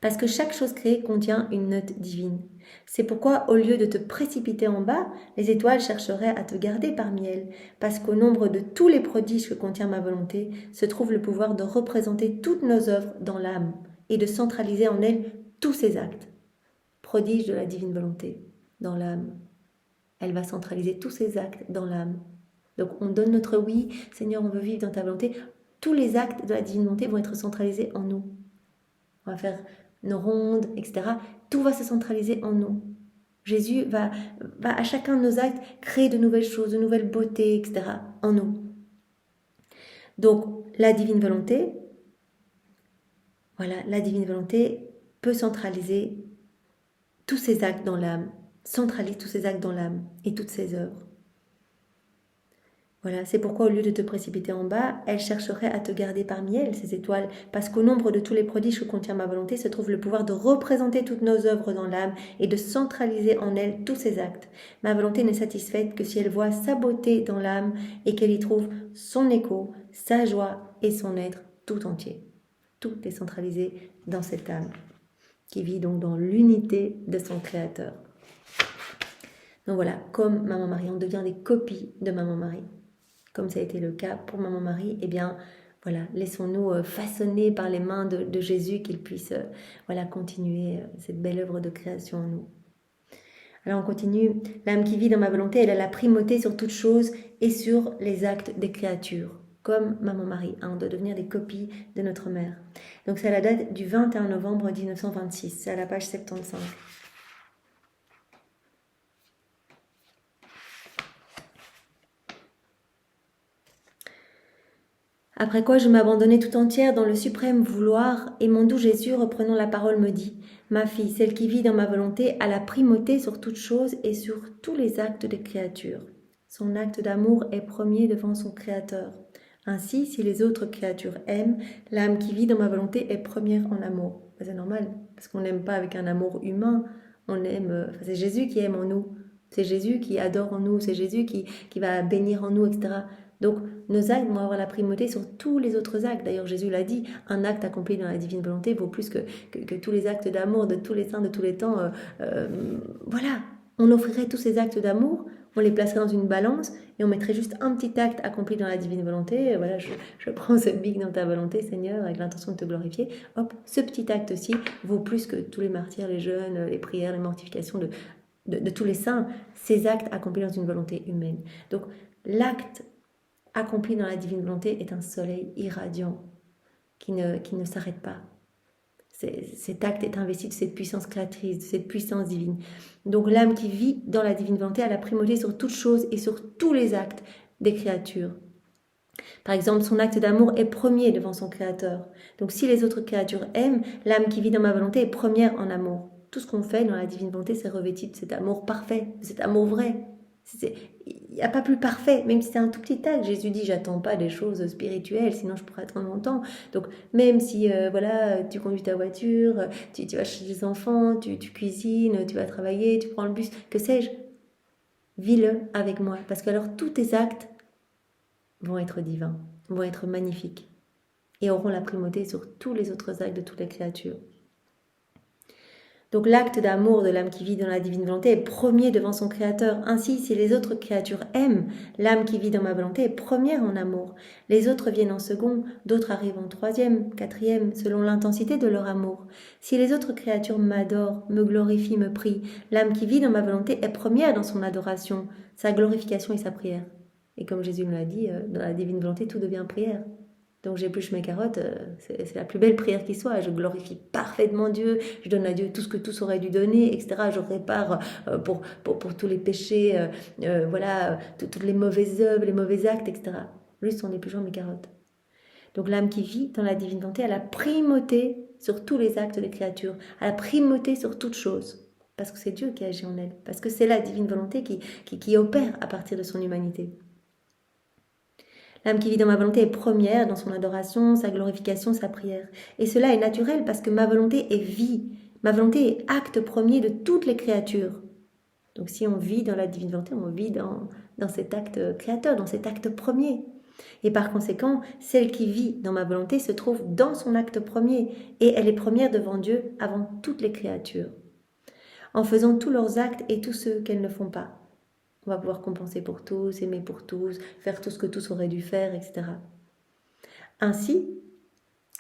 Parce que chaque chose créée contient une note divine. C'est pourquoi, au lieu de te précipiter en bas, les étoiles chercheraient à te garder parmi elles, parce qu'au nombre de tous les prodiges que contient ma volonté, se trouve le pouvoir de représenter toutes nos œuvres dans l'âme et de centraliser en elle tous ses actes. Prodige de la divine volonté, dans l'âme. Elle va centraliser tous ses actes dans l'âme. Donc on donne notre oui, Seigneur, on veut vivre dans ta volonté. Tous les actes de la divine volonté vont être centralisés en nous. On va faire nos rondes, etc. Tout va se centraliser en nous. Jésus va à chacun de nos actes créer de nouvelles choses, de nouvelles beautés, etc. en nous. Donc la divine volonté, la divine volonté peut centraliser tous ses actes dans l'âme, centralise tous ses actes dans l'âme et toutes ses œuvres. Voilà, c'est pourquoi au lieu de te précipiter en bas, elle chercherait à te garder parmi elles, ces étoiles, parce qu'au nombre de tous les prodiges que contient ma volonté se trouve le pouvoir de représenter toutes nos œuvres dans l'âme et de centraliser en elle tous ses actes. Ma volonté n'est satisfaite que si elle voit sa beauté dans l'âme et qu'elle y trouve son écho, sa joie et son être tout entier. Tout est centralisé dans cette âme, qui vit donc dans l'unité de son Créateur. Donc voilà, comme Maman Marie, on devient des copies de Maman Marie. Comme ça a été le cas pour Maman Marie, eh bien, voilà, laissons-nous façonner par les mains de Jésus, qu'il puisse continuer cette belle œuvre de création en nous. Alors on continue. L'âme qui vit dans ma volonté, elle a la primauté sur toute chose et sur les actes des créatures, comme Maman Marie. On doit devenir des copies de notre mère. Donc c'est à la date du 21 novembre 1926, c'est à la page 75. Après quoi je m'abandonnai tout entière dans le suprême vouloir, et mon doux Jésus, reprenant la parole, me dit : Ma fille, celle qui vit dans ma volonté, a la primauté sur toute chose et sur tous les actes des créatures. Son acte d'amour est premier devant son Créateur. Ainsi, si les autres créatures aiment, l'âme qui vit dans ma volonté est première en amour. C'est normal, parce qu'on n'aime pas avec un amour humain, on aime, c'est Jésus qui aime en nous, c'est Jésus qui adore en nous, c'est Jésus qui va bénir en nous, etc. Donc, nos actes vont avoir la primauté sur tous les autres actes. D'ailleurs, Jésus l'a dit, un acte accompli dans la divine volonté vaut plus que tous les actes d'amour de tous les saints de tous les temps. On offrirait tous ces actes d'amour, on les placerait dans une balance et on mettrait juste un petit acte accompli dans la divine volonté. Voilà, je prends ce bic dans ta volonté, Seigneur, avec l'intention de te glorifier. Hop, ce petit acte-ci vaut plus que tous les martyrs, les jeûnes, les prières, les mortifications de tous les saints. Ces actes accomplis dans une volonté humaine. Donc, l'acte accompli dans la divine volonté est un soleil irradiant qui ne s'arrête pas. Cet acte est investi de cette puissance créatrice, de cette puissance divine. Donc l'âme qui vit dans la divine volonté a la primauté sur toute chose et sur tous les actes des créatures. Par exemple, son acte d'amour est premier devant son Créateur. Donc si les autres créatures aiment, l'âme qui vit dans ma volonté est première en amour. Tout ce qu'on fait dans la divine volonté, c'est revêtu de cet amour parfait, de cet amour vrai. Il n'y a pas plus parfait, même si c'est un tout petit acte. Jésus dit, j'attends pas des choses spirituelles, sinon je pourrais attendre longtemps. Donc même si tu conduis ta voiture, tu vas chez les enfants, tu cuisines, tu vas travailler, tu prends le bus, que sais-je, vis-le avec moi. Parce que alors tous tes actes vont être divins, vont être magnifiques et auront la primauté sur tous les autres actes de toutes les créatures. Donc l'acte d'amour de l'âme qui vit dans la divine volonté est premier devant son Créateur. Ainsi, si les autres créatures aiment, l'âme qui vit dans ma volonté est première en amour. Les autres viennent en second, d'autres arrivent en troisième, quatrième, selon l'intensité de leur amour. Si les autres créatures m'adorent, me glorifient, me prient, l'âme qui vit dans ma volonté est première dans son adoration, sa glorification et sa prière. Et comme Jésus nous l'a dit, dans la divine volonté, tout devient prière. Donc j'épluche mes carottes, c'est la plus belle prière qui soit. Je glorifie parfaitement Dieu, je donne à Dieu tout ce que tous auraient dû donner, etc. Je répare pour tous les péchés, toutes les mauvaises œuvres, les mauvais actes, etc. Juste en épluchant mes carottes. Donc l'âme qui vit dans la divine volonté a la primauté sur tous les actes des créatures, a la primauté sur toutes choses. Parce que c'est Dieu qui agit en elle, parce que c'est la divine volonté qui opère à partir de son humanité. L'âme qui vit dans ma volonté est première dans son adoration, sa glorification, sa prière. Et cela est naturel parce que ma volonté est vie. Ma volonté est acte premier de toutes les créatures. Donc si on vit dans la divine volonté, on vit dans cet acte créateur, dans cet acte premier. Et par conséquent, celle qui vit dans ma volonté se trouve dans son acte premier, et elle est première devant Dieu avant toutes les créatures. En faisant tous leurs actes et tous ceux qu'elles ne font pas. On va pouvoir compenser pour tous, aimer pour tous, faire tout ce que tous auraient dû faire, etc. Ainsi,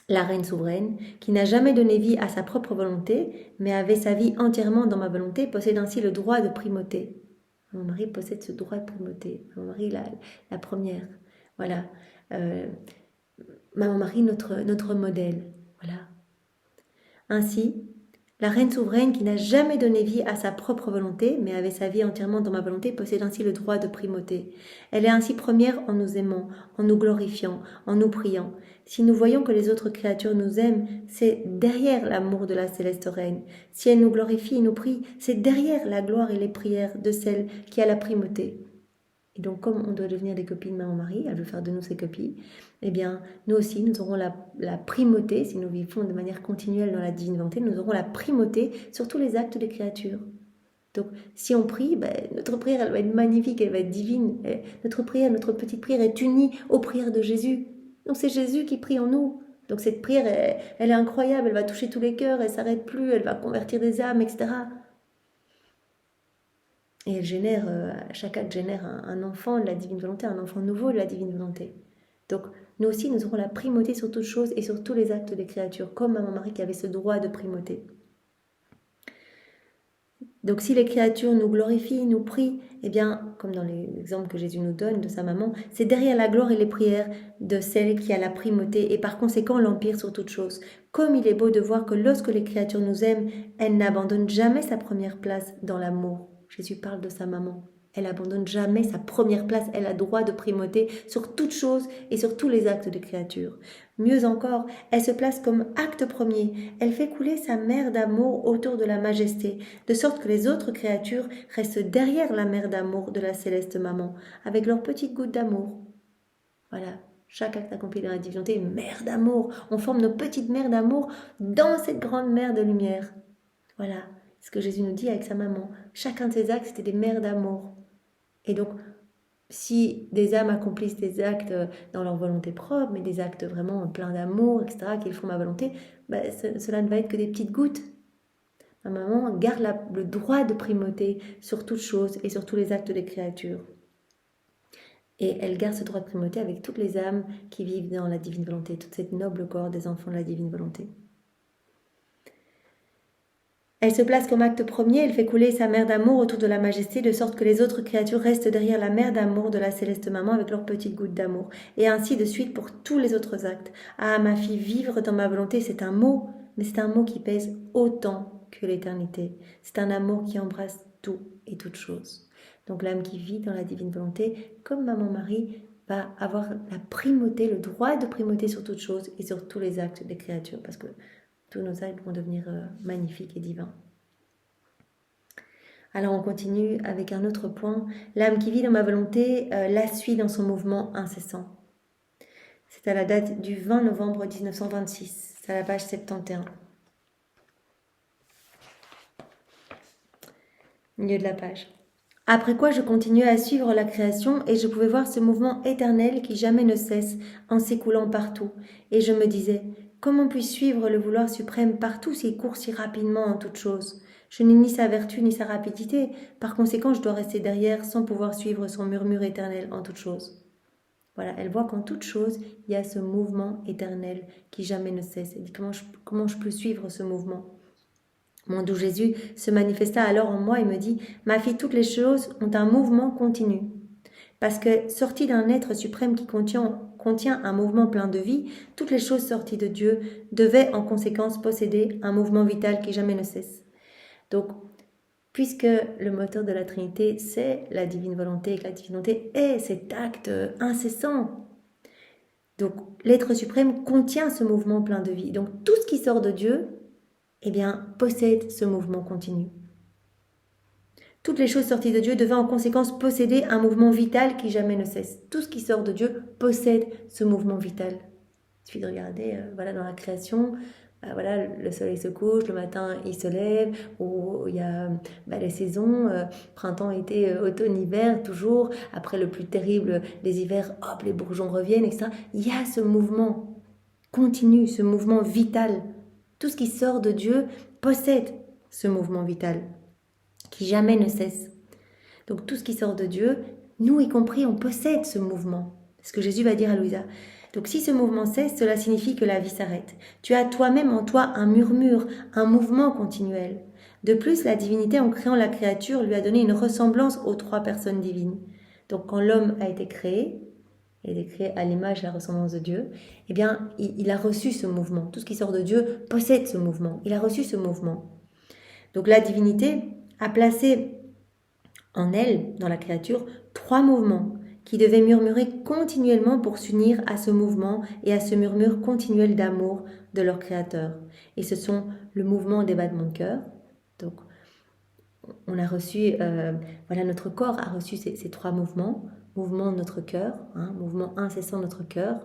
la reine souveraine, qui n'a jamais donné vie à sa propre volonté, mais avait sa vie entièrement dans ma volonté, possède ainsi le droit de primauté. Mon mari possède ce droit de primauté. Mon mari, la première. Voilà. Maman Marie, notre modèle. Voilà. Ainsi, la reine souveraine qui n'a jamais donné vie à sa propre volonté, mais avait sa vie entièrement dans ma volonté, possède ainsi le droit de primauté. Elle est ainsi première en nous aimant, en nous glorifiant, en nous priant. Si nous voyons que les autres créatures nous aiment, c'est derrière l'amour de la céleste reine. Si elle nous glorifie et nous prie, c'est derrière la gloire et les prières de celle qui a la primauté. Et donc, comme on doit devenir des copines de Maman Marie, elle veut faire de nous ses copies, eh bien, nous aussi, nous aurons la primauté, si nous vivons de manière continuelle dans la divine volonté, nous aurons la primauté sur tous les actes des créatures. Donc, si on prie, notre prière, elle va être magnifique, elle va être divine. Notre prière, notre petite prière est unie aux prières de Jésus. Donc, c'est Jésus qui prie en nous. Donc, cette prière, elle est incroyable, elle va toucher tous les cœurs, elle ne s'arrête plus, elle va convertir des âmes, etc. Et elle génère, chaque acte génère un enfant de la divine volonté, un enfant nouveau de la divine volonté. Donc, nous aussi, nous aurons la primauté sur toutes choses et sur tous les actes des créatures, comme Maman Marie qui avait ce droit de primauté. Donc, si les créatures nous glorifient, nous prient, eh bien, comme dans l'exemple que Jésus nous donne de sa maman, c'est derrière la gloire et les prières de celle qui a la primauté et par conséquent l'empire sur toutes choses. Comme il est beau de voir que lorsque les créatures nous aiment, elles n'abandonnent jamais sa première place dans l'amour. Jésus parle de sa maman. Elle n'abandonne jamais sa première place. Elle a droit de primauté sur toutes choses et sur tous les actes des créatures. Mieux encore, elle se place comme acte premier. Elle fait couler sa mer d'amour autour de la majesté, de sorte que les autres créatures restent derrière la mer d'amour de la céleste maman, avec leurs petites gouttes d'amour. Voilà. Chaque acte accompli dans la divinité est une mer d'amour. On forme nos petites mers d'amour dans cette grande mer de lumière. Voilà. Ce que Jésus nous dit avec sa maman. Chacun de ces actes, c'était des mers d'amour. Et donc, si des âmes accomplissent des actes dans leur volonté propre, mais des actes vraiment pleins d'amour, etc., qu'ils font ma volonté, cela ne va être que des petites gouttes. Ma maman garde le droit de primauté sur toutes choses et sur tous les actes des créatures. Et elle garde ce droit de primauté avec toutes les âmes qui vivent dans la divine volonté, toute cette noble corps des enfants de la divine volonté. Elle se place comme acte premier, elle fait couler sa mer d'amour autour de la majesté, de sorte que les autres créatures restent derrière la mer d'amour de la céleste maman avec leurs petites gouttes d'amour. Et ainsi de suite pour tous les autres actes. Ah, ma fille, vivre dans ma volonté, c'est un mot, mais c'est un mot qui pèse autant que l'éternité. C'est un amour qui embrasse tout et toutes choses. Donc l'âme qui vit dans la divine volonté, comme Maman Marie, va avoir la primauté, le droit de primauté sur toutes choses et sur tous les actes des créatures, parce que tous nos actes vont devenir magnifiques et divins. Alors on continue avec un autre point. L'âme qui vit dans ma volonté la suit dans son mouvement incessant. C'est à la date du 20 novembre 1926. C'est à la page 71. Milieu de la page. Après quoi je continuais à suivre la création et je pouvais voir ce mouvement éternel qui jamais ne cesse en s'écoulant partout. Et je me disais, comment puis-je suivre le vouloir suprême partout s'il court si rapidement en toutes choses ? Je n'ai ni sa vertu ni sa rapidité, par conséquent je dois rester derrière sans pouvoir suivre son murmure éternel en toutes choses. Voilà, elle voit qu'en toutes choses, il y a ce mouvement éternel qui jamais ne cesse. Elle dit, comment je peux suivre ce mouvement ? Mon doux Jésus se manifesta alors en moi et me dit, « Ma fille, toutes les choses ont un mouvement continu. » Parce que, sorties d'un être suprême qui contient un mouvement plein de vie, toutes les choses sorties de Dieu devaient en conséquence posséder un mouvement vital qui jamais ne cesse. Donc, puisque le moteur de la Trinité, c'est la divine volonté, et que la divine volonté est cet acte incessant, donc l'être suprême contient ce mouvement plein de vie. Donc, tout ce qui sort de Dieu, eh bien, possède ce mouvement continu. Toutes les choses sorties de Dieu devaient en conséquence posséder un mouvement vital qui jamais ne cesse. Tout ce qui sort de Dieu possède ce mouvement vital. Il suffit de regarder dans la création, voilà, le soleil se couche, le matin il se lève, ou il y a les saisons, printemps, été, automne, hiver, toujours. Après le plus terrible, les hivers, hop, les bourgeons reviennent, etc. Il y a ce mouvement continu, ce mouvement vital. Tout ce qui sort de Dieu possède ce mouvement vital qui jamais ne cesse. Donc tout ce qui sort de Dieu, nous y compris, on possède ce mouvement. C'est ce que Jésus va dire à Louisa. Donc si ce mouvement cesse, cela signifie que la vie s'arrête. Tu as toi-même en toi un murmure, un mouvement continuel. De plus, la divinité, en créant la créature, lui a donné une ressemblance aux trois personnes divines. Donc quand l'homme a été créé, il est créé à l'image et à la ressemblance de Dieu, eh bien, il a reçu ce mouvement. Tout ce qui sort de Dieu possède ce mouvement. Il a reçu ce mouvement. Donc la divinité a placé en elle, dans la créature, trois mouvements qui devaient murmurer continuellement pour s'unir à ce mouvement et à ce murmure continuel d'amour de leur créateur. Et ce sont le mouvement des battements de cœur. Donc, on a reçu, voilà, notre corps a reçu ces trois mouvements. Mouvement de notre cœur, mouvement incessant de notre cœur.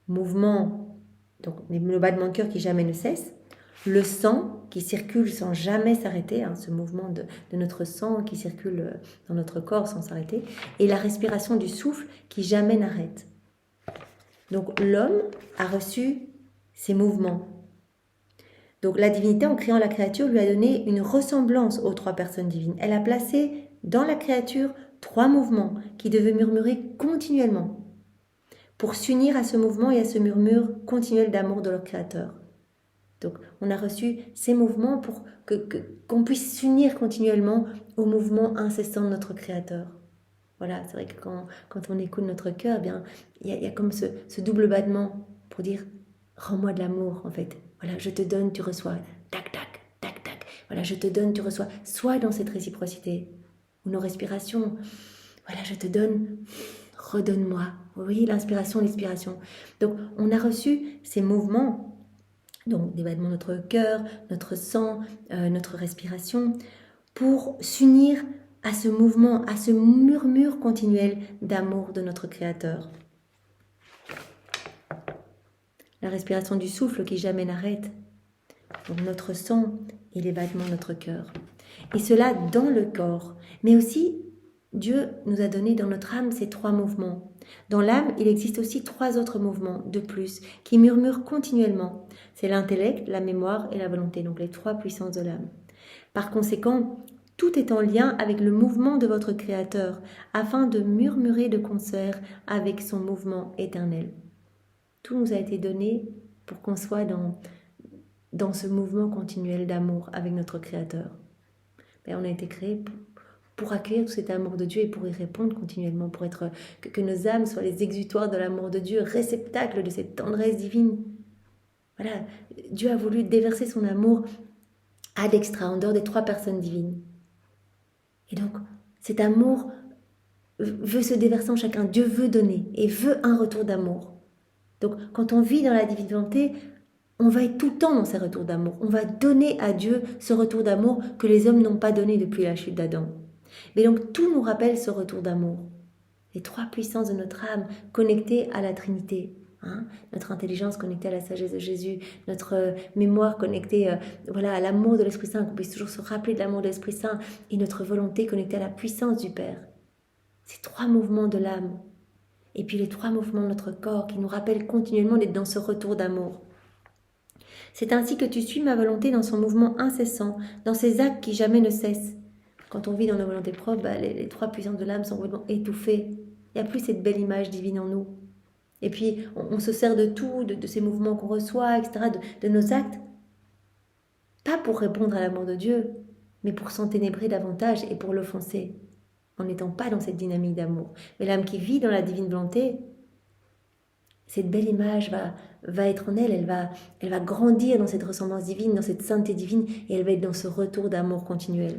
Mouvement, donc le battement de cœur qui jamais ne cesse. Le sang qui circule sans jamais s'arrêter, ce mouvement de notre sang qui circule dans notre corps sans s'arrêter, et la respiration du souffle qui jamais n'arrête. Donc l'homme a reçu ces mouvements. Donc la divinité, en créant la créature, lui a donné une ressemblance aux trois personnes divines. Elle a placé dans la créature trois mouvements qui devaient murmurer continuellement pour s'unir à ce mouvement et à ce murmure continuel d'amour de leur créateur. Donc, on a reçu ces mouvements pour qu'on puisse s'unir continuellement au mouvement incessant de notre Créateur. Voilà, c'est vrai que quand on écoute notre cœur, bien, il y a comme ce double battement pour dire « rends-moi de l'amour » en fait. Voilà, je te donne, tu reçois. Tac, tac, tac, tac. Voilà, je te donne, tu reçois. Sois dans cette réciprocité. Ou nos respirations. Voilà, je te donne, redonne-moi. Vous voyez, l'inspiration, l'expiration. Donc, on a reçu ces mouvements, donc des battements de notre cœur, notre sang, notre respiration, pour s'unir à ce mouvement, à ce murmure continuel d'amour de notre Créateur. La respiration du souffle qui jamais n'arrête, donc notre sang et les battements de notre cœur. Et cela dans le corps, mais aussi Dieu nous a donné dans notre âme ces trois mouvements. Dans l'âme, il existe aussi trois autres mouvements de plus qui murmurent continuellement. C'est l'intellect, la mémoire et la volonté, donc les trois puissances de l'âme. Par conséquent, tout est en lien avec le mouvement de votre Créateur, afin de murmurer de concert avec son mouvement éternel. Tout nous a été donné pour qu'on soit dans ce mouvement continuel d'amour avec notre Créateur. Et on a été créés pour accueillir tout cet amour de Dieu et pour y répondre continuellement, pour être que nos âmes soient les exutoires de l'amour de Dieu, réceptacles de cette tendresse divine. Voilà, Dieu a voulu déverser son amour à l'extra, en dehors des trois personnes divines. Et donc, cet amour veut se déverser en chacun. Dieu veut donner et veut un retour d'amour. Donc, quand on vit dans la divine volonté, on va être tout le temps dans ces retours d'amour. On va donner à Dieu ce retour d'amour que les hommes n'ont pas donné depuis la chute d'Adam. Mais donc, tout nous rappelle ce retour d'amour. Les trois puissances de notre âme connectées à la Trinité. Notre intelligence connectée à la sagesse de Jésus, notre mémoire connectée à l'amour de l'Esprit Saint, qu'on puisse toujours se rappeler de l'amour de l'Esprit Saint, et notre volonté connectée à la puissance du Père. Ces trois mouvements de l'âme. Et puis les trois mouvements de notre corps qui nous rappellent continuellement d'être dans ce retour d'amour. C'est ainsi que tu suis ma volonté dans son mouvement incessant, dans ses actes qui jamais ne cessent. Quand on vit dans nos volontés propres, les trois puissances de l'âme sont vraiment étouffées. Il n'y a plus cette belle image divine en nous. Et puis, on se sert de tout, de ces mouvements qu'on reçoit, etc., de nos actes, pas pour répondre à l'amour de Dieu, mais pour s'enténébrer davantage et pour l'offenser, en n'étant pas dans cette dynamique d'amour. Mais l'âme qui vit dans la divine volonté, cette belle image va être en elle, elle va grandir dans cette ressemblance divine, dans cette sainteté divine, et elle va être dans ce retour d'amour continuel.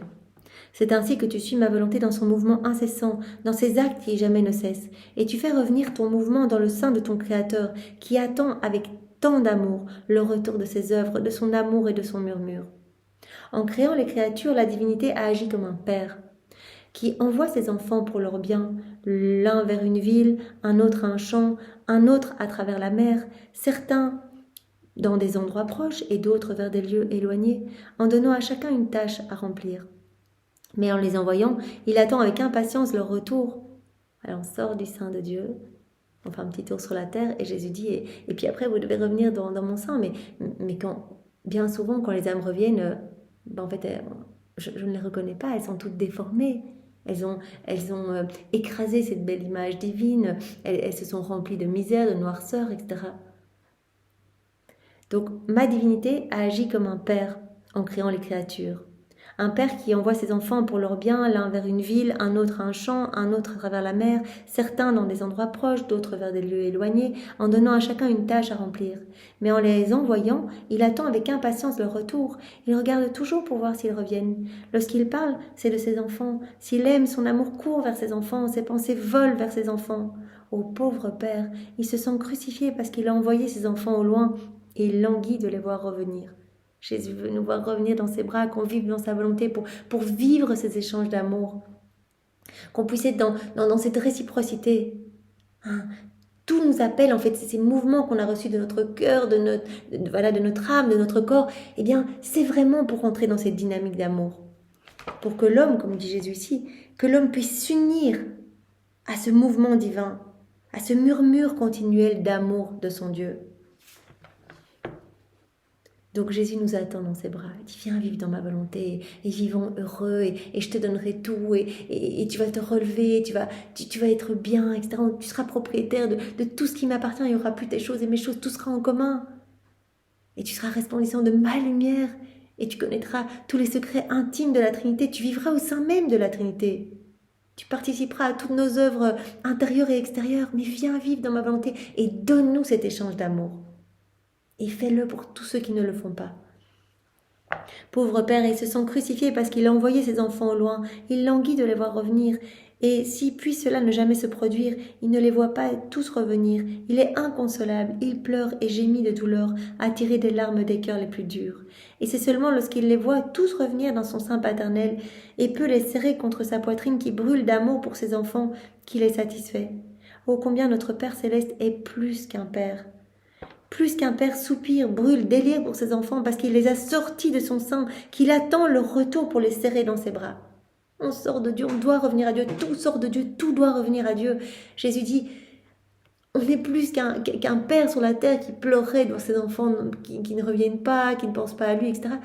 C'est ainsi que tu suis ma volonté dans son mouvement incessant, dans ses actes qui jamais ne cessent, et tu fais revenir ton mouvement dans le sein de ton Créateur, qui attend avec tant d'amour le retour de ses œuvres, de son amour et de son murmure. En créant les créatures, la divinité a agi comme un père, qui envoie ses enfants pour leur bien, l'un vers une ville, un autre à un champ, un autre à travers la mer, certains dans des endroits proches et d'autres vers des lieux éloignés, en donnant à chacun une tâche à remplir. Mais en les envoyant, il attend avec impatience leur retour. Alors on sort du sein de Dieu, on fait un petit tour sur la terre et Jésus dit, et puis après vous devez revenir dans mon sein. Mais bien souvent quand les âmes reviennent, en fait je ne les reconnais pas, elles sont toutes déformées. Elles ont écrasé cette belle image divine, elles se sont remplies de misère, de noirceur, etc. Donc ma divinité a agi comme un père en créant les créatures. Un père qui envoie ses enfants pour leur bien, l'un vers une ville, un autre à un champ, un autre à travers la mer, certains dans des endroits proches, d'autres vers des lieux éloignés, en donnant à chacun une tâche à remplir. Mais en les envoyant, il attend avec impatience leur retour. Il regarde toujours pour voir s'ils reviennent. Lorsqu'il parle, c'est de ses enfants. S'il aime, son amour court vers ses enfants, ses pensées volent vers ses enfants. Ô pauvre père, il se sent crucifié parce qu'il a envoyé ses enfants au loin et il languit de les voir revenir. Jésus veut nous voir revenir dans ses bras, qu'on vive dans sa volonté pour vivre ces échanges d'amour. Qu'on puisse être dans cette réciprocité. Tout nous appelle, en fait, ces mouvements qu'on a reçus de notre cœur, de notre âme, de notre corps. Eh bien, c'est vraiment pour entrer dans cette dynamique d'amour. Pour que l'homme, comme dit Jésus ici, que l'homme puisse s'unir à ce mouvement divin, à ce murmure continuel d'amour de son Dieu. Donc Jésus nous attend dans ses bras. Il dit, viens vivre dans ma volonté et vivons heureux et je te donnerai tout et tu vas te relever, tu vas être bien, etc. Tu seras propriétaire de tout ce qui m'appartient. Il n'y aura plus tes choses et mes choses, tout sera en commun. Et tu seras resplendissant de ma lumière et tu connaîtras tous les secrets intimes de la Trinité. Tu vivras au sein même de la Trinité. Tu participeras à toutes nos œuvres intérieures et extérieures. Mais viens vivre dans ma volonté et donne-nous cet échange d'amour. Et fais-le pour tous ceux qui ne le font pas. Pauvre père, il se sent crucifié parce qu'il a envoyé ses enfants au loin. Il languit de les voir revenir. Et si puis cela ne jamais se produire, il ne les voit pas tous revenir. Il est inconsolable, il pleure et gémit de douleur, attiré des larmes des cœurs les plus durs. Et c'est seulement lorsqu'il les voit tous revenir dans son sein paternel et peut les serrer contre sa poitrine qui brûle d'amour pour ses enfants qu'il est satisfait. Oh, combien notre Père céleste est plus qu'un père. Plus qu'un père soupire, brûle, délire pour ses enfants parce qu'il les a sortis de son sein, qu'il attend leur retour pour les serrer dans ses bras. On sort de Dieu, on doit revenir à Dieu, tout sort de Dieu, tout doit revenir à Dieu. Jésus dit, on est plus qu'un père sur la terre qui pleurait devant ses enfants qui ne reviennent pas, qui ne pensent pas à lui, etc.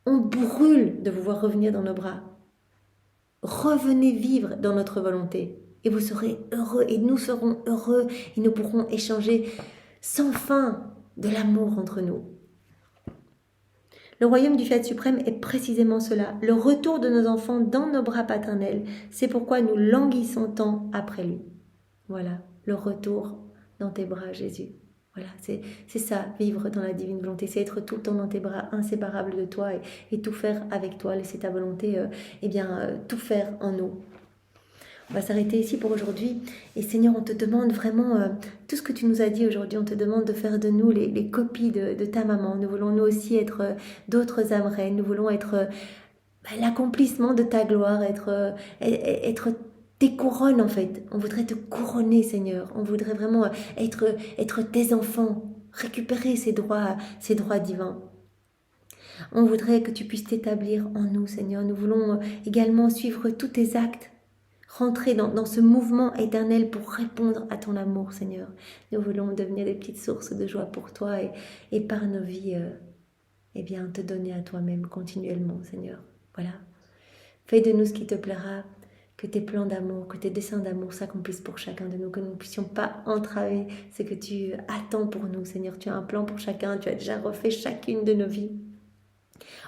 On brûle de vous voir revenir dans nos bras. Revenez vivre dans notre volonté et vous serez heureux et nous serons heureux et nous pourrons échanger sans fin de l'amour entre nous. Le royaume du Fiat suprême est précisément cela, le retour de nos enfants dans nos bras paternels. C'est pourquoi nous languissons tant après lui. Voilà, le retour dans tes bras, Jésus. Voilà, c'est ça, vivre dans la divine volonté, c'est être tout le temps dans tes bras, inséparable de toi et tout faire avec toi, laisser ta volonté, tout faire en nous. On va s'arrêter ici pour aujourd'hui. Et Seigneur, on te demande vraiment tout ce que tu nous as dit aujourd'hui. On te demande de faire de nous les copies de ta maman. Nous voulons nous aussi être d'autres âmes reines. Nous voulons être l'accomplissement de ta gloire, être tes couronnes en fait. On voudrait te couronner, Seigneur. On voudrait vraiment être tes enfants, récupérer ces droits divins. On voudrait que tu puisses t'établir en nous, Seigneur. Nous voulons également suivre tous tes actes. Rentrer dans ce mouvement éternel pour répondre à ton amour, Seigneur. Nous voulons devenir des petites sources de joie pour toi et par nos vies, te donner à toi-même continuellement, Seigneur. Voilà. Fais de nous ce qui te plaira, que tes plans d'amour, que tes desseins d'amour s'accomplissent pour chacun de nous, que nous ne puissions pas entraver ce que tu attends pour nous, Seigneur. Tu as un plan pour chacun, tu as déjà refait chacune de nos vies.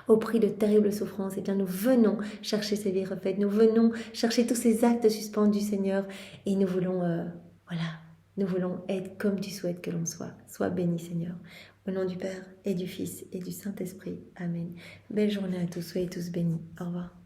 Au prix de terribles souffrances, nous venons chercher ces vies refaites, nous venons chercher tous ces actes suspendus, Seigneur, et nous voulons, nous voulons être comme tu souhaites que l'on soit. Sois béni, Seigneur. Au nom du Père et du Fils et du Saint-Esprit. Amen. Belle journée à tous, soyez tous bénis. Au revoir.